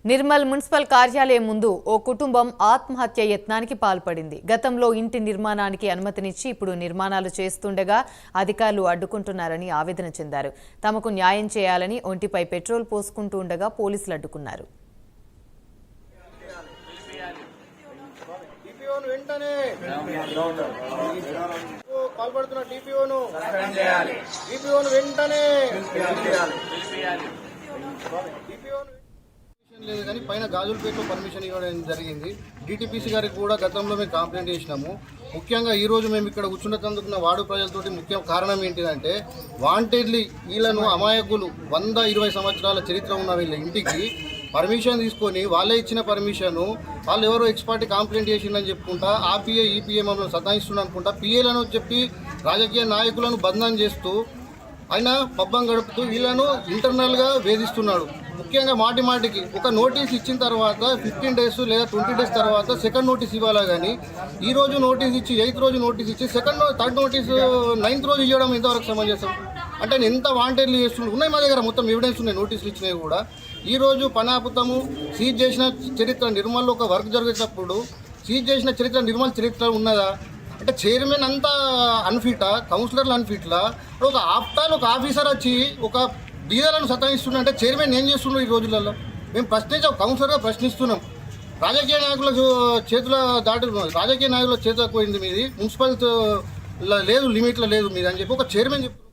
Nirmal municipal కార్యాలయం ముందు ఓ కుటుంబం ఆత్మహత్య యత్నానికి పాల్పడింది. గతంలో ఇంటి నిర్మాణానికి అనుమతినిచ్చి ఇప్పుడు నిర్మాణాలు చేస్తుండగా అధికారులు అడ్డుకుంటున్నారని ఆవేదన చెందారు. తమకు న్యాయం చేయాలని ఒంటిపై పెట్రోల్ పోసుకుంటూ ఉండగా పోలీసులు అడ్డుకున్నారు. లేదు కానీ పైన గాజులపేటలో పర్మిషన్ ఇవ్వడం జరిగింది. డిటిపిసి గారికి కూడా గతంలో మేము కంప్లైంట్ చేసినాము. ముఖ్యంగా ఈరోజు మేము ఇక్కడ కూర్చున్నందుకున్న వార్డు ప్రజలతోటి ముఖ్య కారణం ఏంటిదంటే వాంటెడ్లీ వీళ్ళను అమాయకులు 120 సంవత్సరాల చరిత్ర ఉన్న వీళ్ళ ఇంటికి పర్మిషన్ తీసుకొని వాళ్ళే ఇచ్చిన పర్మిషను వాళ్ళు ఎవరో ఎక్స్పర్ట్ కంప్లైంట్ చేసిందని చెప్పుకుంటా ఆర్పీఐ ఈపీఏ మమ్మల్ని సతాయిస్తున్నా అనుకుంటా పిఏలను చెప్పి రాజకీయ నాయకులను బంధనం చేస్తూ ఆయన పబ్బం గడుపుతూ వీళ్ళను ఇంటర్నల్గా వేధిస్తున్నాడు. ముఖ్యంగా మాటికి ఒక నోటీస్ ఇచ్చిన తర్వాత 15 డేస్ లేదా 20 డేస్ తర్వాత సెకండ్ నోటీస్ ఇవ్వాలా కానీ ఈరోజు నోటీస్ ఇచ్చి 8th రోజు నోటీస్ ఇచ్చి థర్డ్ నోటీస్ 9th రోజు ఇవ్వడం ఎంతవరకు సమంజసం? అంటే నేను ఎంత వాంటెడ్లీ చేస్తున్నాడు. ఉన్నాయి మా దగ్గర మొత్తం ఎవిడెన్స్ ఉన్నాయి, నోటీసులు ఇచ్చినవి కూడా. ఈరోజు పనాపుతము సీజ్ చేసిన చరిత్ర నిర్మల్లో ఒక వర్క్ జరిగేటప్పుడు సీజ్ చేసిన చరిత్ర నిర్మల్ చరిత్ర ఉన్నదా? అంటే చైర్మన్ అంతా అన్ఫిటా, కౌన్సిలర్లు అన్ఫిట్లా? ఒక ఒక ఆఫీసర్ వచ్చి ఒక బీదలను సతాయిస్తున్నా చైర్మన్ ఏం చేస్తున్నాడు ఈ రోజులలో? మేము కౌన్సిలర్గా ప్రశ్నిస్తున్నాం. రాజకీయ నాయకుల చేతుల రాజకీయ నాయకుల చేతులకు పోయింది మీది, మున్సిపల్ లేదు, లిమిట్లో లేదు మీది అని చెప్పి ఒక చైర్మన్ చెప్తున్నారు.